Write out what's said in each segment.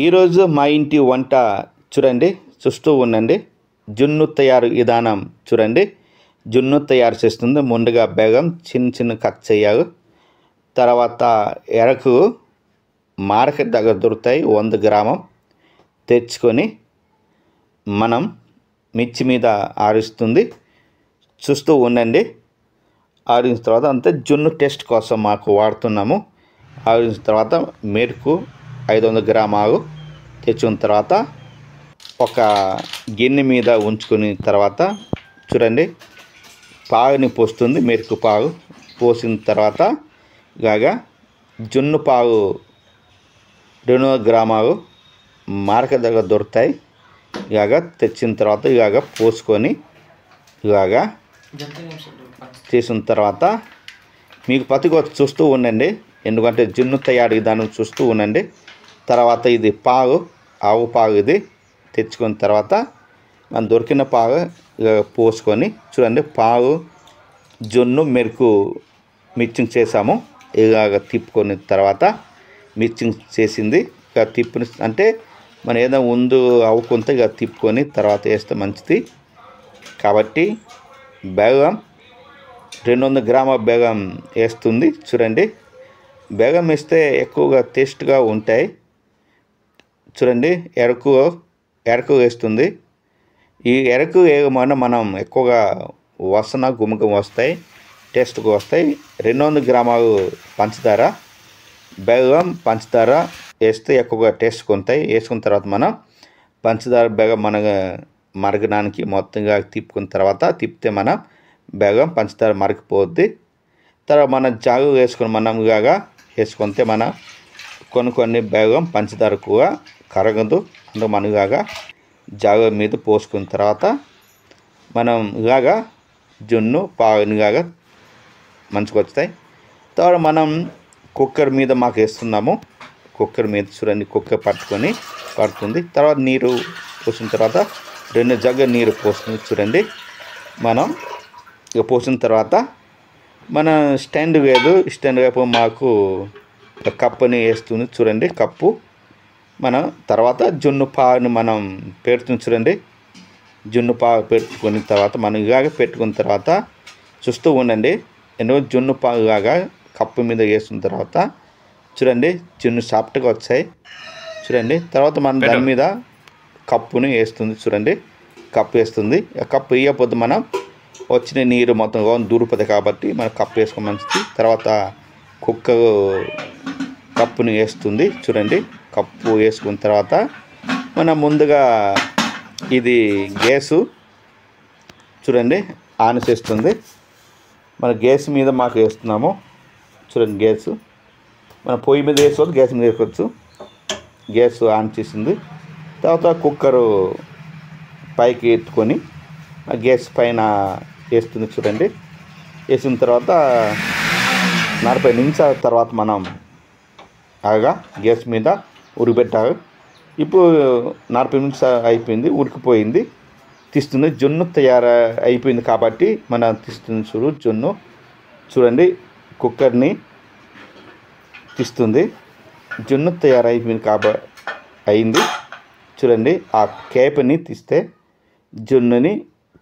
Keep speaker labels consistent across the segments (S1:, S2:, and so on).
S1: ఈరోజు మా ఇంటి వంట చూడండి, చూస్తూ ఉండండి. జున్ను తయారు విధానం చూడండి. జున్ను తయారు చేస్తుంది. ముందుగా బెగం చిన్న చిన్న కట్ చేయాలి. తర్వాత ఎరకు మార్కెట్ దగ్గర దొరుకుతాయి, 100 గ్రామం తెచ్చుకొని మనం మిర్చి మీద ఆరిస్తుంది. చూస్తూ ఉండండి. ఆరిన తర్వాత అంతే జున్ను టేస్ట్ కోసం మాకు వాడుతున్నాము. ఆరిన తర్వాత మెరుకు 500 గ్రామాలు తెచ్చుకున్న తర్వాత ఒక గిన్నె మీద ఉంచుకున్న తర్వాత చూడండి, పాగుని పోస్తుంది. మెరుకు పాగు పోసిన తర్వాత ఇలాగా జున్ను పాగు 200 గ్రామాలు మార్కెట్ దగ్గర దొరుకుతాయి. ఇలాగా తెచ్చిన తర్వాత ఇలాగా పోసుకొని ఇలాగా చేసిన తర్వాత మీకు పతికొచ్చి చూస్తూ ఉండండి. ఎందుకంటే జున్ను తయారు విధానం చూస్తూ ఉండండి. తర్వాత ఇది పాగు, ఆవు పాగు ఇది తెచ్చుకున్న తర్వాత మనం దొరికిన పాగు పోసుకొని చూడండి. పాగు జున్ను మెరుకు మిక్సింగ్ చేసాము. ఇలాగ తిప్పుకొని తర్వాత మిక్సింగ్ చేసింది ఇక తిప్పుని అంటే మనం ఏదైనా ముందు అవ్వకుంటే ఇక తిప్పుకొని తర్వాత వేస్తే మంచిది. కాబట్టి బెల్లం 200 గ్రాముల బెల్లం వేస్తుంది. చూడండి, బెల్లం వేస్తే ఎక్కువగా టేస్ట్గా ఉంటాయి. చూడండి, ఎరకు వేస్తుంది. ఈ ఎరకు వేయమని మనం ఎక్కువగా వాసన గుమకం వస్తాయి, టేస్ట్గా వస్తాయి. 200 గ్రాములు పంచదార, బెల్లం పంచదార వేస్తే ఎక్కువగా టేస్ట్గా ఉంటాయి. వేసుకున్న తర్వాత మనం పంచదార బెల్లం మన మరగడానికి మొత్తంగా తిప్పుకున్న తర్వాత తిప్పితే మనం బెల్లం పంచదార మరిగిపోద్ది. తర్వాత మన జాగు వేసుకొని మనం ఇలాగా వేసుకుంటే మన కొన్ని బెల్లం పంచదార కూడా కరగదు. అందులో మనం ఇలాగా జాగు మీద పోసుకున్న తర్వాత మనం ఇలాగా జున్ను పావునిలాగా మంచిగా వస్తాయి. తర్వాత మనం కుక్కర్ మీద మాకు వేస్తున్నాము. కుక్కర్ మీద చూడండి, కుక్కర్ పడుతుంది. తర్వాత నీరు పోసిన తర్వాత 2 జగ్గ నీరు పోస్తుంది. చూడండి, మనం ఇక పోసిన తర్వాత మన స్టాండ్ లేదు, స్టాండ్ వైపు మాకు కప్పుని వేస్తుంది. చూడండి, కప్పు మనం తర్వాత జున్ను పావుని మనం పెడుతుంది. చూడండి, జున్ను పావు పెట్టుకున్న తర్వాత మనం ఇలాగ పెట్టుకున్న తర్వాత చూస్తూ ఉండండి. ఎన్నో జున్ను పావు ఇలాగా కప్పు మీద వేసిన తర్వాత చూడండి జున్ను సాఫ్ట్గా వచ్చాయి. చూడండి, తర్వాత మనం దాని మీద కప్పుని వేస్తుంది. చూడండి, కప్పు వేస్తుంది. కప్పు వేయకపోతే మనం వచ్చిన నీరు మొత్తం దూరిపోతుంది కాబట్టి మనం కప్పు వేసుకో మంచిది. తర్వాత కుక్కర్ కప్పుని వేస్తుంది. చూడండి, కప్పు వేసుకున్న తర్వాత మనం ముందుగా ఇది గ్యాసు చూడండి ఆన్ చేస్తుంది. మన గ్యాస్ మీద మాకు వేస్తున్నాము. చూడండి, గ్యాసు మన పొయ్యి మీద వేసుకోవచ్చు, గ్యాస్ మీద వేసుకోవచ్చు. గ్యాస్ ఆన్ చేసింది. తర్వాత కుక్కరు పైకి ఎత్తుకొని ఆ గ్యాస్ పైన వేస్తుంది. చూడండి, వేసిన తర్వాత 40 నిమిషాల తర్వాత మనం అలాగా గ్యాస్ మీద ఉడికిపెట్టాలి. ఇప్పుడు 40 నిమిషాలు అయిపోయింది, ఉడికిపోయింది, తీస్తుంది. జున్ను తయారు అయిపోయింది కాబట్టి మనం తీస్తుంది. జున్ను చూడండి, కుక్కర్ని తీస్తుంది. జున్ను తయారైపోయింది అయింది. చూడండి, ఆ కేపని తీస్తే జున్నుని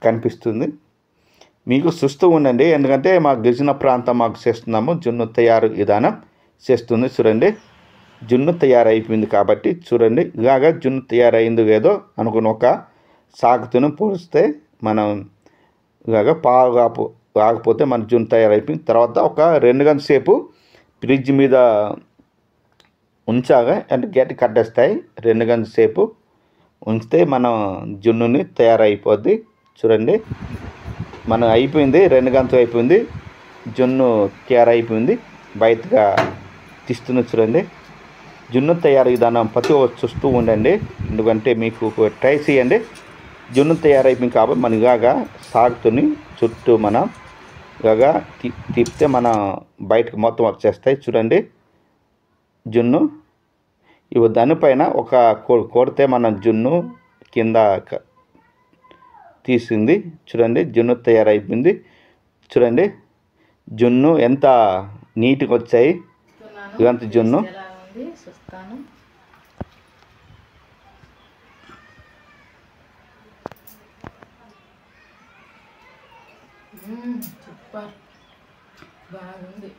S1: కనిపిస్తుంది. మీకు చూస్తూ ఉండండి, ఎందుకంటే మా గిరిజన ప్రాంతం మాకు చేస్తున్నాము. జున్ను తయారు విధానం చేస్తుంది. చూడండి, జున్ను తయారైపోయింది కాబట్టి చూడండి ఇలాగా జున్ను తయారైంది ఏదో అనుకుని ఒక సాగుతుని పోస్తే మనం ఇలాగ ఆగిపోతే మన జున్ను తయారైపోయింది. తర్వాత ఒక 2 గంటల సేపు ఫ్రిడ్జ్ మీద ఉంచాగా అంటే గట్టి కట్టేస్తాయి. 2 గంటల సేపు ఉంచితే మనం జున్నుని తయారైపోద్ది. చూడండి, మనం అయిపోయింది, 2 గంటలు అయిపోయింది, జున్ను తయారైపోయింది. బయటగా తీస్తుంది. చూడండి, జున్ను తయారు విధానం ప్రతి ఒక్కరు చూస్తూ ఉండండి. ఎందుకంటే మీకు ట్రై చేయండి. జున్ను తయారైపోయింది కాబట్టి మనం ఇలాగా సాగుతుని చుట్టూ మనం ఇలాగా తిప్పితే మన బయటకు మొత్తం వచ్చేస్తాయి. చూడండి, జున్ను ఇవి దానిపైన ఒక కొడితే మన జున్ను కింద తీసింది. చూడండి, జున్ను తయారైపోయింది. చూడండి, జున్ను ఎంత నీట్గా వచ్చాయి. ఇదంతా జున్ను
S2: సూపర్ బాగుంది.